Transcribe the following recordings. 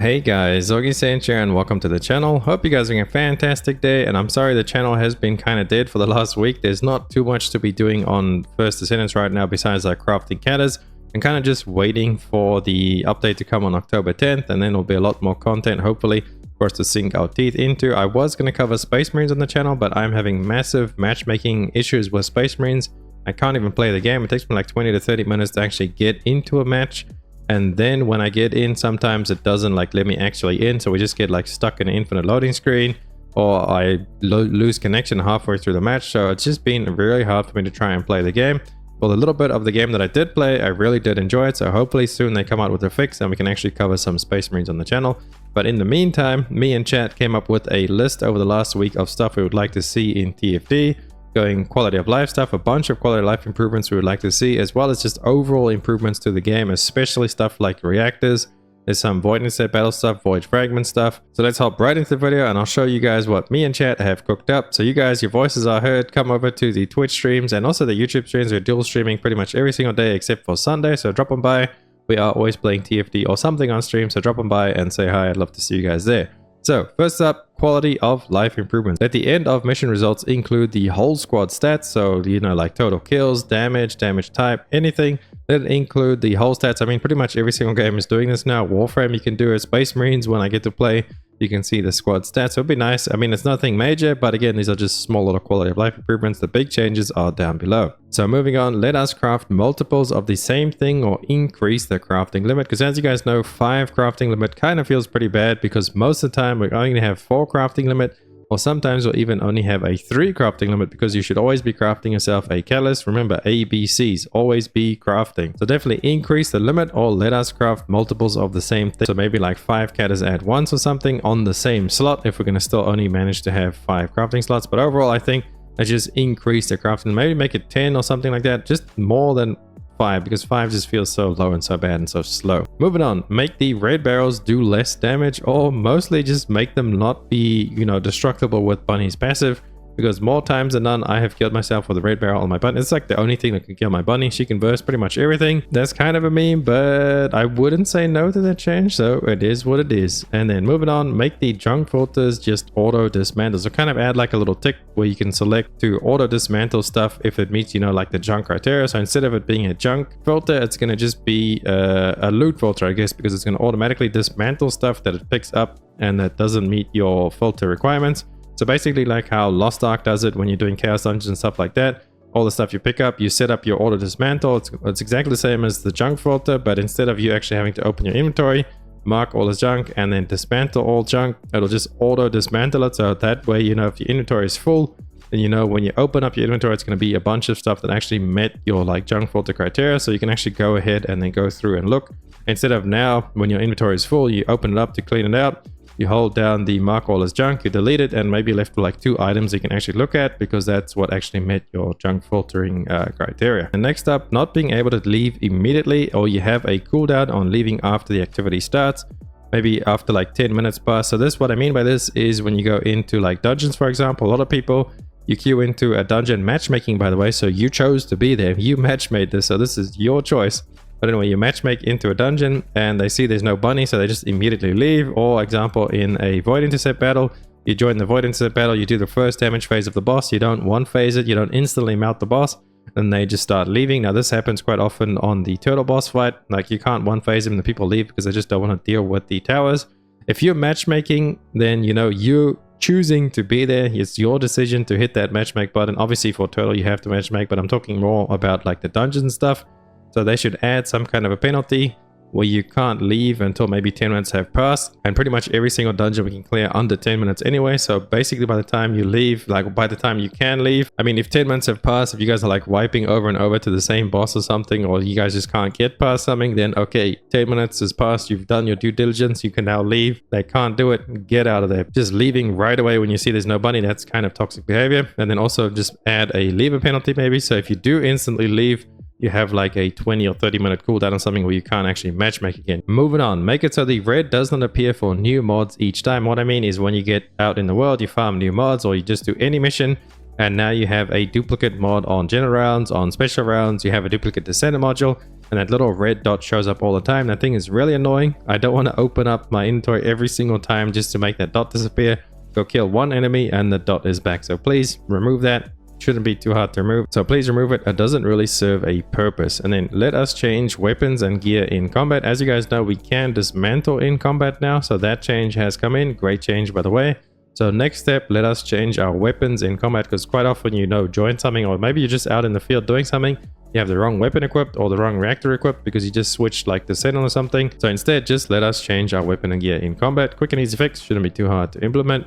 Hey guys, Augiesaint here and welcome to the channel. Hope you guys are having a fantastic day, and I'm sorry the channel has been kind of dead for the last week. There's not too much to be doing on First Descendants right now besides like crafting catters. I'm kind of just waiting for the update to come on October 10th, and then there'll be a lot more content hopefully for us to sink our teeth into. I was going to cover Space Marines on the channel, but I'm having massive matchmaking issues with Space Marines. I can't even play the game. It takes me like 20 to 30 minutes to actually get into a match. And then when I get in, sometimes it doesn't like let me actually in, so we just get like stuck in an infinite loading screen, or I lose connection halfway through the match. So it's just been really hard for me to try and play the game. For the little bit of the game that I did play, I really did enjoy it, so hopefully soon they come out with a fix and we can actually cover some Space Marines on the channel. But in the meantime, me and chat came up with a list over the last week of stuff we would like to see in TFD. Going quality of life stuff, a bunch of quality of life improvements we would like to see, as well as just overall improvements to the game, especially stuff like reactors. There's some void intercept battle stuff, void fragment stuff. So let's hop right into the video and I'll show you guys what me and chat have cooked up. So you guys, your voices are heard. Come over to the Twitch streams and also the YouTube streams. We're dual streaming pretty much every single day except for Sunday, so drop on by. We are always playing TFD or something on stream, so drop on by and say hi. I'd love to see you guys there. So first up, quality of life improvements. At the end of mission results include the whole squad stats, so you know, like total kills, damage type, anything. Then include the whole stats. I mean, pretty much every single game is doing this now. Warframe you can do it. Space Marines, when I get to play, you can see the squad stats. So it'd be nice. I mean, it's nothing major, but again, these are just small little quality of life improvements. The big changes are down below. So moving on, let us craft multiples of the same thing or increase the crafting limit. Because as you guys know, 5 crafting limit kind of feels pretty bad because most of the time we're only going to have 4 crafting limit. Or sometimes we'll even only have a 3 crafting limit because you should always be crafting yourself a catalyst. Remember, ABCs, always be crafting. So definitely increase the limit or let us craft multiples of the same thing. So maybe like 5 catters at once or something on the same slot if we're going to still only manage to have 5 crafting slots. But overall, I think let's just increase the crafting. Maybe make it 10 or something like that. Just more than 5 because 5 just feels so low and so bad and so slow. Moving on, make the red barrels do less damage, or mostly just make them not be, you know, destructible with Bunny's passive, because more times than none I have killed myself with a red barrel on my bunny. It's like the only thing that can kill my bunny. She can burst pretty much everything. That's kind of a meme, but I wouldn't say no to that change, so it is what it is. And then moving on, make the junk filters just auto dismantle. So kind of add like a little tick where you can select to auto dismantle stuff if it meets, you know, like the junk criteria. So instead of it being a junk filter, it's going to just be a loot filter, I guess, because it's going to automatically dismantle stuff that it picks up and that doesn't meet your filter requirements. So basically like how Lost Ark does it when you're doing Chaos Dungeons and stuff like that. All the stuff you pick up, you set up your auto dismantle. It's exactly the same as the junk filter, but instead of you actually having to open your inventory, mark all as junk, and then dismantle all junk, it'll just auto dismantle it. So that way, you know, if your inventory is full, then you know when you open up your inventory, it's going to be a bunch of stuff that actually met your like junk filter criteria. So you can actually go ahead and then go through and look. Instead of now, when your inventory is full, you open it up to clean it out. You hold down the mark all as junk, you delete it, and maybe left with like 2 items you can actually look at because that's what actually met your junk filtering criteria. And next up, not being able to leave immediately, or you have a cooldown on leaving after the activity starts, maybe after like 10 minutes pass. So this, what I mean by this is when you go into like dungeons, for example, a lot of people, you queue into a dungeon matchmaking, by the way, so you chose to be there, you matchmade this, so this is your choice. But anyway, you matchmake into a dungeon and they see there's no bunny, so they just immediately leave. Or example, in a void intercept battle, you join the void intercept battle, you do the first damage phase of the boss, you don't one phase it, you don't instantly mount the boss, and they just start leaving. Now this happens quite often on the turtle boss fight, like you can't one phase them, the people leave because they just don't want to deal with the towers. If you're matchmaking, then you know you choosing to be there, it's your decision to hit that matchmake button. Obviously for turtle you have to matchmake, but I'm talking more about like the dungeon stuff. So they should add some kind of a penalty where you can't leave until maybe 10 minutes have passed. And pretty much every single dungeon we can clear under 10 minutes anyway. So basically by the time you leave, like by the time you can leave, I mean, if 10 minutes have passed, if you guys are like wiping over and over to the same boss or something, or you guys just can't get past something, then okay, 10 minutes has passed, you've done your due diligence, you can now leave. They can't do it, get out of there. Just leaving right away when you see there's no bunny, that's kind of toxic behavior. And then also just add a leaver penalty maybe. So if you do instantly leave, you have like a 20 or 30 minute cooldown on something where you can't actually matchmake again. Moving on, make it so the red does not appear for new mods each time. What I mean is when you get out in the world, you farm new mods, or you just do any mission, and now you have a duplicate mod on general rounds, on special rounds, you have a duplicate Descendant module, and that little red dot shows up all the time. That thing is really annoying. I don't want to open up my inventory every single time just to make that dot disappear. Go kill one enemy and the dot is back. So please remove that. Shouldn't be too hard to remove, so please remove it. It doesn't really serve a purpose. And then let us change weapons and gear in combat. As you guys know, we can dismantle in combat now, so that change has come in. Great change, by the way. So next step, let us change our weapons in combat, because quite often, you know, join something, or maybe you're just out in the field doing something, you have the wrong weapon equipped or the wrong reactor equipped because you just switched like Descendant or something. So instead, just let us change our weapon and gear in combat. Quick and easy fix, shouldn't be too hard to implement.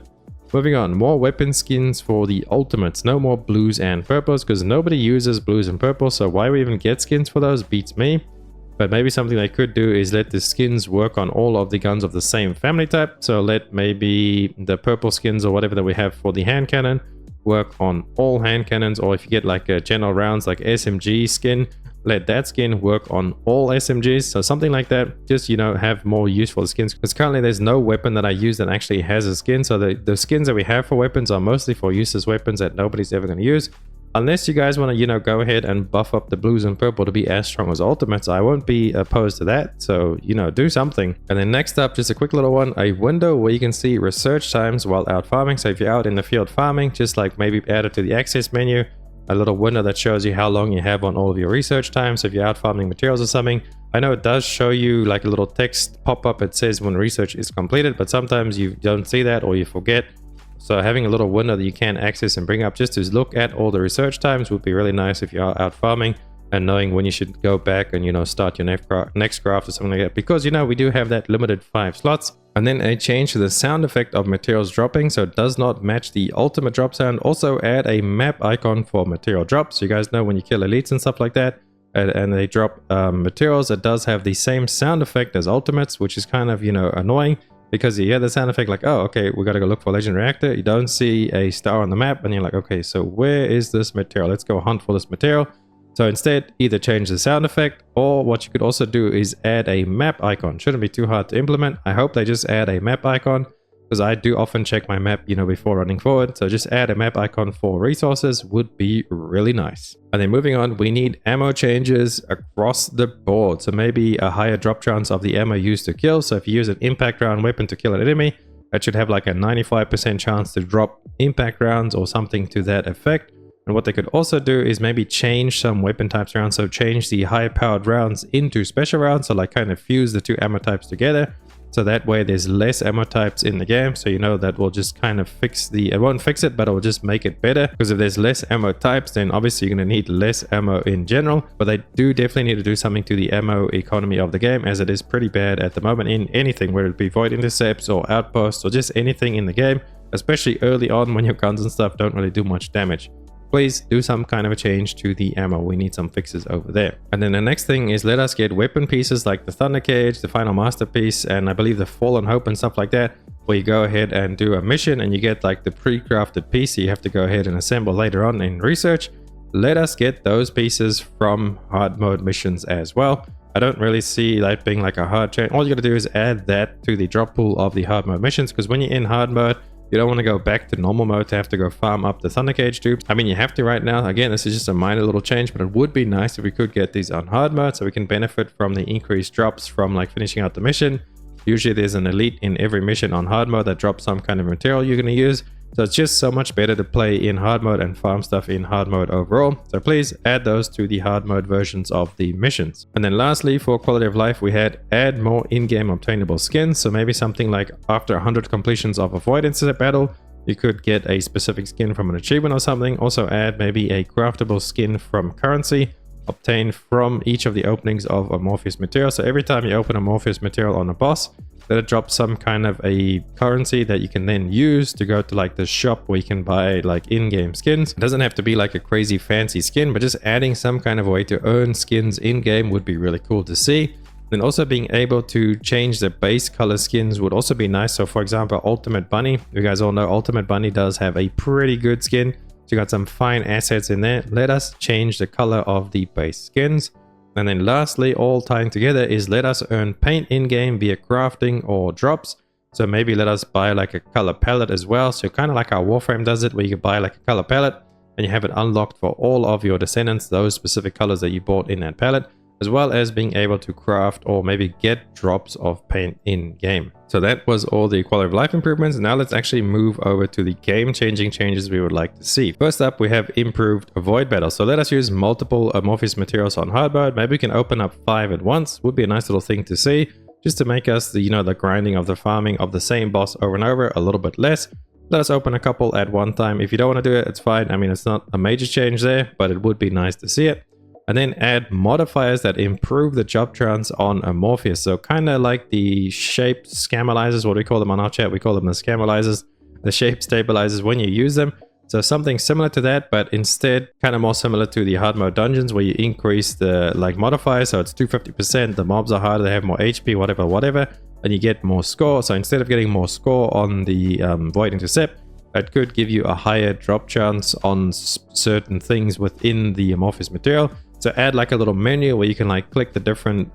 Moving on, more weapon skins for the ultimates. No more blues and purples, because nobody uses blues and purples, so why we even get skins for those beats me. But maybe something they could do is let the skins work on all of the guns of the same family type. So let maybe the purple skins or whatever that we have for the hand cannon work on all hand cannons, or if you get like a general rounds like SMG skin, let that skin work on all SMGs. So something like that, just, you know, have more useful skins, because currently there's no weapon that I use that actually has a skin. So the skins that we have for weapons are mostly for useless weapons that nobody's ever going to use. Unless you guys want to, you know, go ahead and buff up the blues and purple to be as strong as ultimates, I won't be opposed to that. So, you know, do something. And then next up, just a quick little one, a window where you can see research times while out farming. So if you're out in the field farming, just like maybe add it to the access menu, a little window that shows you how long you have on all of your research times. So if you're out farming materials or something, I know it does show you like a little text pop-up. It says when research is completed, but sometimes you don't see that or you forget. So having a little window that you can access and bring up just to look at all the research times would be really nice if you are out farming, and knowing when you should go back and, you know, start your next craft or something like that, because, you know, we do have that limited 5 slots. And then a change to the sound effect of materials dropping, so it does not match the ultimate drop sound. Also add a map icon for material drops, so you guys know when you kill elites and stuff like that and they drop materials, it does have the same sound effect as ultimates, which is kind of, you know, annoying, because you hear the sound effect like, oh, okay, we gotta go look for legend reactor. You don't see a star on the map and you're like, okay, so where is this material? Let's go hunt for this material. So instead, either change the sound effect, or what you could also do is add a map icon. Shouldn't be too hard to implement. I hope they just add a map icon, because I do often check my map, you know, before running forward. So just add a map icon for resources would be really nice. And then moving on, we need ammo changes across the board. So maybe a higher drop chance of the ammo used to kill. So if you use an impact round weapon to kill an enemy, that should have like a 95% chance to drop impact rounds or something to that effect. And what they could also do is maybe change some weapon types around. So change the high powered rounds into special rounds. So like kind of fuse the two ammo types together. So that way there's less ammo types in the game. So, you know, that will just kind of fix the, it won't fix it, but it will just make it better. Because if there's less ammo types, then obviously you're going to need less ammo in general. But they do definitely need to do something to the ammo economy of the game, as it is pretty bad at the moment in anything, whether it be void intercepts or outposts or just anything in the game, especially early on when your guns and stuff don't really do much damage. Please do some kind of a change to the ammo. We need some fixes over there. And then the next thing is let us get weapon pieces like the Thunder Cage, the Final Masterpiece, and I believe the Fallen Hope and stuff like that, where you go ahead and do a mission and you get like the pre-crafted piece you have to go ahead and assemble later on in research. Let us get those pieces from hard mode missions as well. I don't really see that being like a hard change. All you gotta do is add that to the drop pool of the hard mode missions, because when you're in hard mode, you don't want to go back to normal mode to have to go farm up the Thunder Cage tubes. I mean, you have to right now. Again, this is just a minor little change, but it would be nice if we could get these on hard mode so we can benefit from the increased drops from like finishing out the mission. Usually there's an elite in every mission on hard mode that drops some kind of material you're going to use. So it's just so much better to play in hard mode and farm stuff in hard mode overall. So please add those to the hard mode versions of the missions. And then lastly, for quality of life, we had add more in-game obtainable skins. So maybe something like after 100 completions of a void intercept battle, you could get a specific skin from an achievement or something. Also add maybe a craftable skin from currency obtained from each of the openings of a Morpheus material. So every time you open a Morpheus material on a boss, let it drop some kind of a currency that you can then use to go to like the shop where you can buy like in-game skins. It doesn't have to be like a crazy fancy skin, but just adding some kind of way to earn skins in-game would be really cool to see. Then also being able to change the base color skins would also be nice. So for example, Ultimate Bunny, you guys all know Ultimate Bunny does have a pretty good skin. So you got some fine assets in there. Let us change the color of the base skins. And then lastly, all tying together, is let us earn paint in-game via crafting or drops. So maybe let us buy like a color palette as well. So kind of like how Warframe does it, where you can buy like a color palette and you have it unlocked for all of your Descendants, those specific colors that you bought in that palette. as well as being able to craft or maybe get drops of paint in game. So that was all the quality of life improvements. Now let's actually move over to the game-changing changes we would like to see. First up, we have improved avoid battles. So let us use multiple amorphous materials on hard mode. Maybe we can open up 5 at once. Would be a nice little thing to see, just to make us the grinding of the farming of the same boss over and over a little bit less. Let us open a couple at one time. If you don't want to do it, it's fine. I mean, it's not a major change there, but it would be nice to see it. And then add modifiers that improve the job trans on Amorphous. So kind of like the shape scammalizers, what we call them on our chat, we call them the scammalizers, the shape stabilizers when you use them. So something similar to that, but instead kind of more similar to the hard mode dungeons where you increase the modifier. So it's 250%, the mobs are harder, they have more HP, whatever, and you get more score. So instead of getting more score on the Void Intercept, it could give you a higher drop chance on certain things within the amorphous material. So add like a little menu where you can like click the different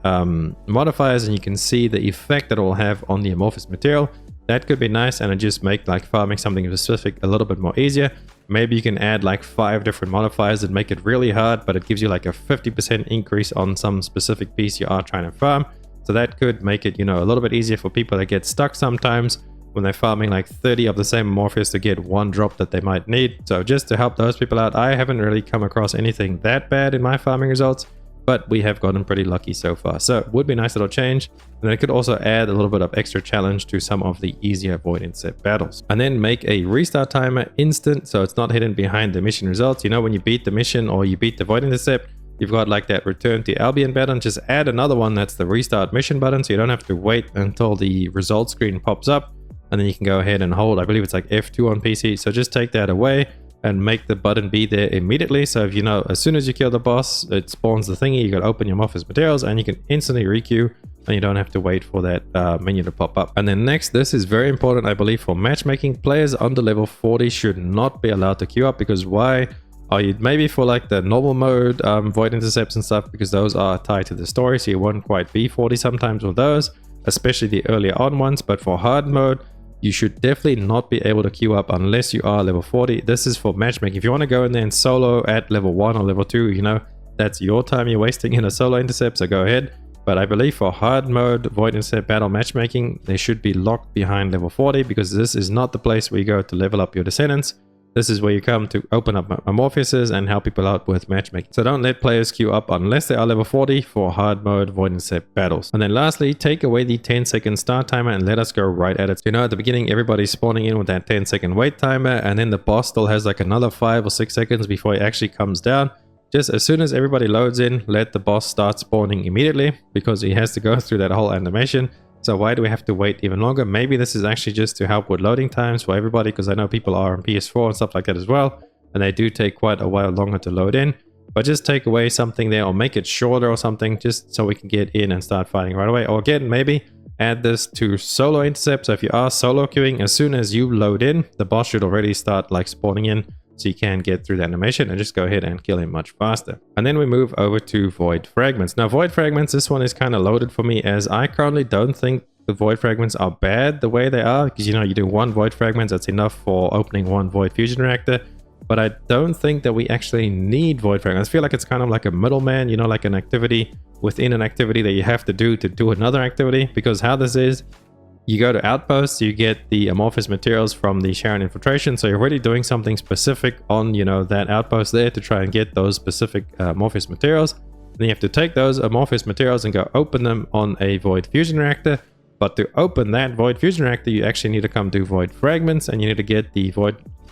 modifiers and you can see the effect that it will have on the amorphous material. That could be nice, and it just make like farming something specific a little bit more easier. Maybe you can add like 5 different modifiers that make it really hard, but it gives you like a 50% increase on some specific piece you are trying to farm. So that could make it, a little bit easier for people that get stuck sometimes when they're farming like 30 of the same amorphous to get 1 drop that they might need. So just to help those people out, I haven't really come across anything that bad in my farming results, but we have gotten pretty lucky so far. So it would be a nice little change. And then it could also add a little bit of extra challenge to some of the easier Void Intercept battles. And then make a restart timer instant, so it's not hidden behind the mission results. When you beat the mission or you beat the Void Intercept, you've got like that return to Albion button. Just add another one that's the restart mission button, so you don't have to wait until the result screen pops up. And then you can go ahead and hold, I believe it's like F2 on PC. So just take that away and make the button be there immediately. So if as soon as you kill the boss, it spawns the thingy, you can open your amorphous materials and you can instantly requeue, and you don't have to wait for that menu to pop up. And then next, this is very important, I believe, for matchmaking. Players under level 40 should not be allowed to queue up, because why are you? Maybe for like the normal mode Void Intercepts and stuff, because those are tied to the story, so you won't quite be 40 sometimes with those, especially the earlier on ones. But for hard mode, you should definitely not be able to queue up unless you are level 40. This is for matchmaking. If you want to go in there and solo at level 1 or level 2, that's your time you're wasting in a solo intercept, so go ahead. But I believe for hard mode Void Intercept battle matchmaking, they should be locked behind level 40, because this is not the place where you go to level up your Descendants. This is where you come to open up amorphouses and help people out with matchmaking. So don't let players queue up unless they are level 40 for hard mode Void Intercept battles. And then lastly, take away the 10-second start timer and let us go right at it. At the beginning, everybody's spawning in with that 10-second wait timer, and then the boss still has like another 5 or 6 seconds before he actually comes down. Just as soon as everybody loads in, let the boss start spawning immediately, because he has to go through that whole animation. So why do we have to wait even longer? Maybe this is actually just to help with loading times for everybody, because I know people are on PS4 and stuff like that as well, and they do take quite a while longer to load in. But just take away something there, or make it shorter or something, just so we can get in and start fighting right away. Or again, maybe add this to solo intercept. So if you are solo queuing, as soon as you load in, the boss should already start like spawning in, so you can get through the animation and just go ahead and kill him much faster. And then we move over to Void Fragments. Now Void Fragments, this one is kind of loaded for me, as I currently don't think the Void Fragments are bad the way they are, because you do 1 Void Fragments, that's enough for opening 1 Void Fusion Reactor. But I don't think that we actually need Void Fragments. I feel like it's kind of like a middleman, like an activity within an activity that you have to do another activity. Because how this is, you go to Outposts, you get the amorphous materials from the Sharon Infiltration, so you're already doing something specific on, that outpost there to try and get those specific amorphous materials. Then you have to take those amorphous materials and go open them on a Void Fusion Reactor. But to open that Void Fusion Reactor, you actually need to come do Void Fragments, and you need to get the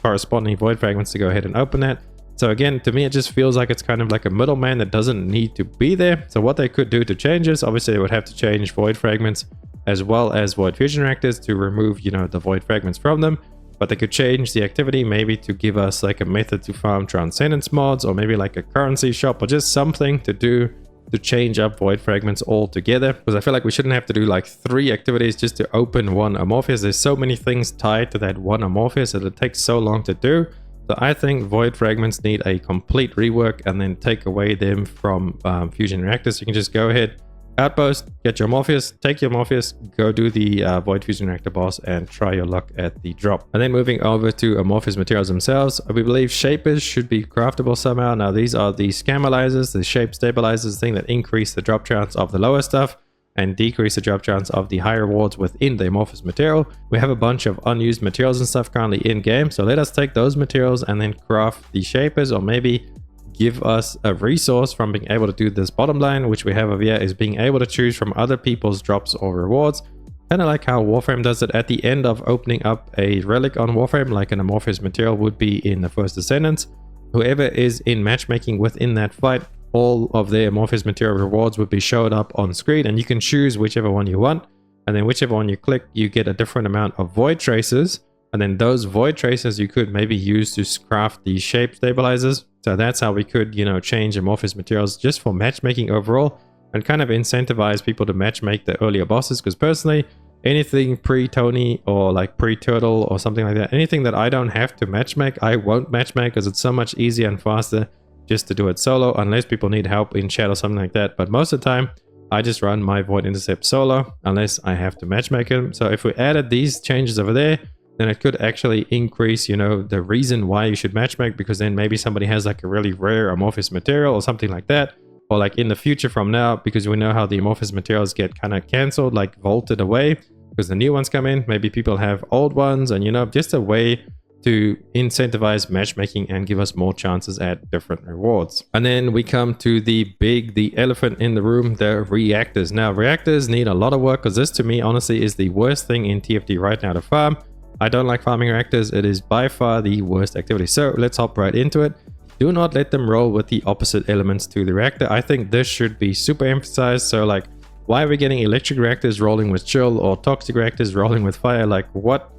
corresponding Void Fragments to go ahead and open that. So again, to me, it just feels like it's kind of like a middleman that doesn't need to be there. So what they could do to change this, obviously they would have to change Void Fragments as well as Void Fusion Reactors to remove, the Void Fragments from them. But they could change the activity, maybe to give us like a method to farm Transcendence mods, or maybe like a currency shop, or just something to do to change up Void Fragments altogether. Because I feel like we shouldn't have to do like 3 activities just to open 1 amorphous. There's so many things tied to that 1 amorphous that it takes so long to do. So I think Void Fragments need a complete rework, and then take away them from Fusion Reactors. You can just go ahead, Outpost, get your Morpheus, take your Morpheus, go do the Void Fusion Reactor boss and try your luck at the drop. And then moving over to Amorphous materials themselves, we believe Shapers should be craftable somehow. Now these are the Scammalizers, the Shape Stabilizers, thing that increase the drop chance of the lower stuff and decrease the drop chance of the higher rewards within the Amorphous material. We have a bunch of unused materials and stuff currently in game, so let us take those materials and then craft the Shapers, or maybe give us a resource from being able to do this bottom line, which we have over here, is being able to choose from other people's drops or rewards. Kind of like how Warframe does it at the end of opening up a relic on Warframe, like an Amorphous material would be in the first Descendant. Whoever is in matchmaking within that fight, all of their Amorphous material rewards would be showed up on screen, and you can choose whichever one you want, and then whichever one you click, you get a different amount of Void Traces, and then those Void Traces you could maybe use to craft the Shape Stabilizers. So that's how we could, you know, change Amorphous materials just for matchmaking overall, and kind of incentivize people to matchmake the earlier bosses. Because personally, anything pre-Tony or like pre-Turtle or something like that, anything that I don't have to matchmake, I won't matchmake, because it's so much easier and faster just to do it solo, unless people need help in chat or something like that. But most of the time, I just run my Void Intercept solo, unless I have to matchmake them. So if we added these changes over there, then it could actually increase, you know, the reason why you should matchmake, because then maybe somebody has like a really rare Amorphous material or something like that. Or like in the future from now, because we know how the Amorphous materials get kind of cancelled, like vaulted away, because the new ones come in. Maybe people have old ones, and you know, just a way to incentivize matchmaking and give us more chances at different rewards. And then we come to the elephant in the room, the reactors. Now reactors need a lot of work, because this to me honestly is the worst thing in TFT right now to farm. I don't like farming reactors. It is by far the worst activity. So let's hop right into it. Do not let them roll with the opposite elements to the reactor. I think this should be super emphasized. So like, why are we getting electric reactors rolling with chill, or toxic reactors rolling with fire? Like what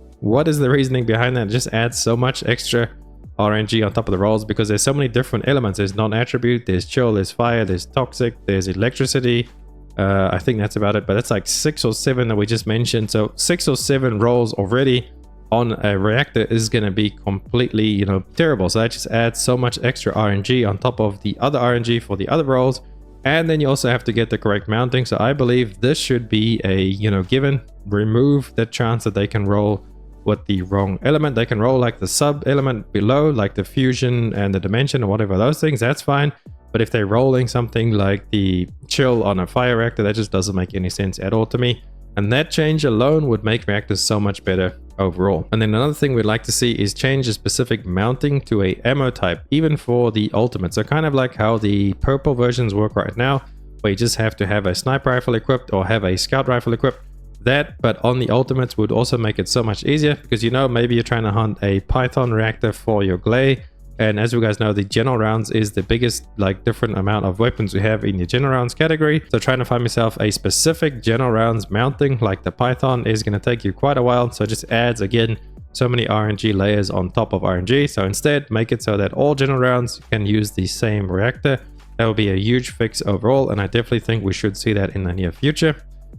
is the reasoning behind that? It just adds so much extra RNG on top of the rolls, because there's so many different elements. There's non-attribute, there's chill, there's fire, there's toxic, there's electricity. I think that's about it, but that's like 6 or 7 that we just mentioned. So 6 or 7 rolls already on a reactor is going to be completely, you know, terrible. So that just adds so much extra RNG on top of the other RNG for the other rolls. And then you also have to get the correct mounting. So I believe this should be a, you know, given. Remove the chance that they can roll with the wrong element. They can roll like the sub element below, like the fusion and the dimension or whatever, those things, that's fine. But if they're rolling something like the chill on a fire reactor, that just doesn't make any sense at all to me. And that change alone would make reactors so much better overall. And then another thing we'd like to see is change the specific mounting to a ammo type, even for the ultimate. So kind of like how the purple versions work right now, where you just have to have a sniper rifle equipped or have a scout rifle equipped. That, but on the ultimates, would also make it so much easier, because you know, maybe you're trying to hunt a Python reactor for your Glay, and as you guys know, the general rounds is the biggest like different amount of weapons we have in the general rounds category. So trying to find yourself a specific general rounds mounting like the Python is going to take you quite a while. So it just adds again so many RNG layers on top of RNG. So instead, make it so that all general rounds can use the same reactor. That will be a huge fix overall, and I definitely think we should see that in the near future.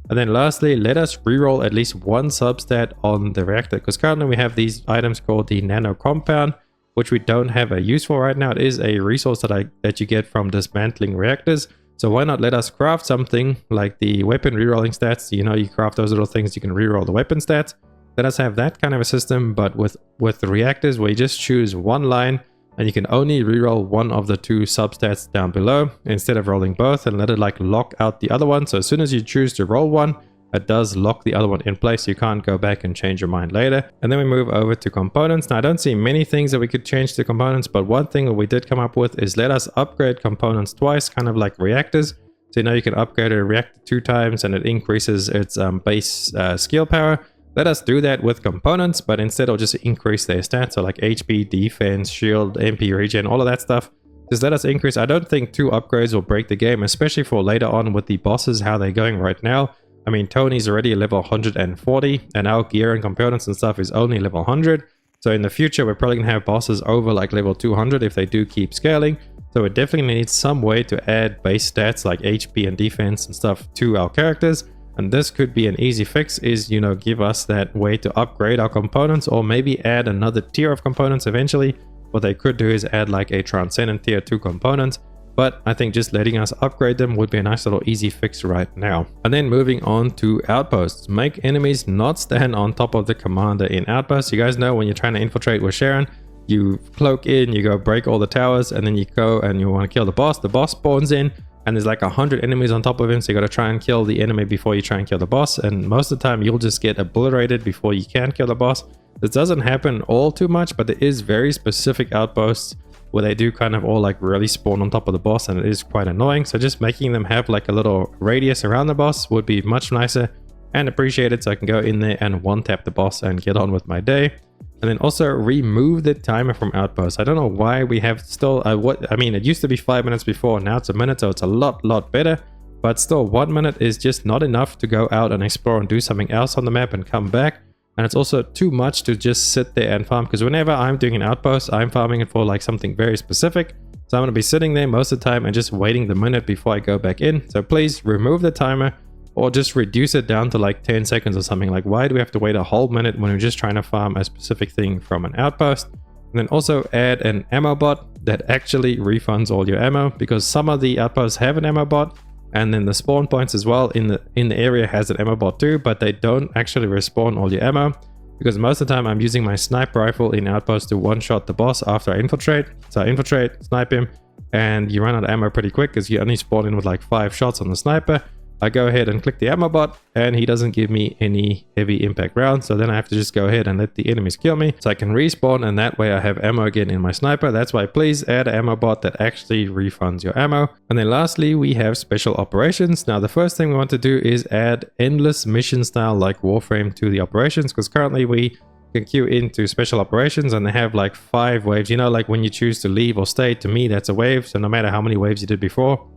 And then lastly, let us reroll at least one substat on the reactor, because currently we have these items called the nano compound, which we don't have a use for right now. It is a resource that you get from dismantling reactors. So why not let us craft something like the weapon rerolling stats? You know, you craft those little things, you can reroll the weapon stats. Let us have that kind of a system, but with the reactors where you just choose one line and you can only reroll one of the 2 substats down below instead of rolling both, and let it like lock out the other one. So as soon as you choose to roll one, it does lock the other one in place. You can't go back and change your mind later. And then we move over to components. Now I don't see many things that we could change to components, but one thing that we did come up with is let us upgrade components twice, kind of like reactors. So you know, you can upgrade a reactor 2 times and it increases its base skill power. Let us do that with components, but instead I'll just increase their stats. So like HP, defense, shield, MP regen, all of that stuff. Just let us increase. I don't think 2 upgrades will break the game, especially for later on with the bosses, how they're going right now. I mean, Tony's already level 140, and our gear and components and stuff is only level 100. So in the future, we're probably going to have bosses over like level 200 if they do keep scaling. So it definitely needs some way to add base stats like HP and defense and stuff to our characters. And this could be an easy fix, is, you know, give us that way to upgrade our components, or maybe add another tier of components eventually. What they could do is add like a Transcendent tier 2 component, but I think just letting us upgrade them would be a nice little easy fix right now. And then moving on to outposts. Make enemies not stand on top of the commander in outposts. You guys know when you're trying to infiltrate with Sharon, you cloak in, you go break all the towers, and then you go and you want to kill the boss. The boss spawns in and there's like 100 enemies on top of him, so you got to try and kill the enemy before you try and kill the boss, and most of the time you'll just get obliterated before you can kill the boss. This doesn't happen all too much, but there is very specific outposts where they do kind of all like really spawn on top of the boss, and it is quite annoying. So just making them have like a little radius around the boss would be much nicer and appreciated, so I can go in there and one tap the boss and get on with my day. And then also remove the timer from outposts. I don't know why we have still I mean, it used to be 5 minutes before, now it's a minute, so it's a lot better, but still 1 minute is just not enough to go out and explore and do something else on the map and come back. And it's also too much to just sit there and farm, because whenever I'm doing an outpost, I'm farming it for like something very specific. So I'm going to be sitting there most of the time and just waiting the minute before I go back in. So please remove the timer or just reduce it down to like 10 seconds or something. Like, why do we have to wait a whole minute when we're just trying to farm a specific thing from an outpost? And then also add an ammo bot that actually refunds all your ammo, because some of the outposts have an ammo bot, and then the spawn points as well in the area has an ammo bot too, but they don't actually respawn all your ammo, because most of the time I'm using my sniper rifle in outpost to one-shot the boss after I infiltrate. So I infiltrate, snipe him, and you run out of ammo pretty quick because you only spawn in with like 5 shots on the sniper. I go ahead and click the ammo bot, and he doesn't give me any heavy impact rounds, so then I have to just go ahead and let the enemies kill me so I can respawn, and that way I have ammo again in my sniper. That's why please add an ammo bot that actually refunds your ammo. And then lastly, we have special operations. Now the first thing we want to do is add endless mission style like Warframe to the operations, because currently we can queue into special operations and they have like 5 waves. You know, like when you choose to leave or stay, to me that's a wave, so no matter how many waves you did before,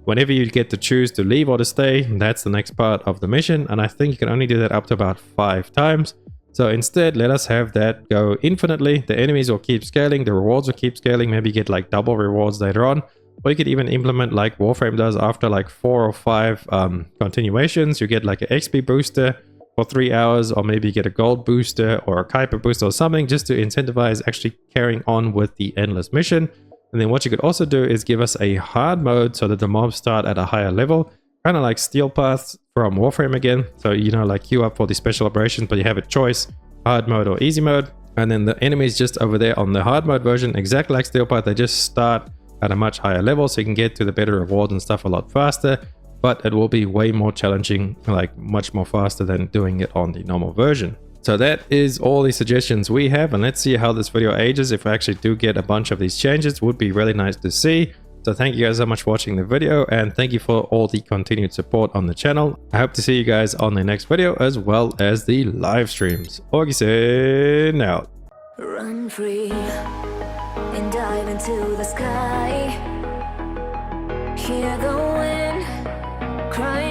whenever you get to choose to leave or to stay, that's the next part of the mission, and I think you can only do that up to about 5 times. So instead, let us have that go infinitely. The enemies will keep scaling, the rewards will keep scaling, maybe get like double rewards later on, or you could even implement like Warframe does after like 4 or 5 continuations. You get like an XP booster for 3 hours, or maybe you get a gold booster or a Kuiper booster or something, just to incentivize actually carrying on with the endless mission. And then what you could also do is give us a hard mode so that the mobs start at a higher level, kind of like Steel Paths from Warframe again. So, you know, like queue up for the special operations, but you have a choice, hard mode or easy mode. And then the enemies just over there on the hard mode version, exactly like Steel Path, they just start at a much higher level, so you can get to the better rewards and stuff a lot faster, but it will be way more challenging, like much more faster than doing it on the normal version. So that is all the suggestions we have, and let's see how this video ages. If I actually do get a bunch of these changes, would be really nice to see. So thank you guys so much for watching the video, and thank you for all the continued support on the channel. I hope to see you guys on the next video as well as the live streams. Augiesaint out. Run free and dive into the sky. Hear the wind crying.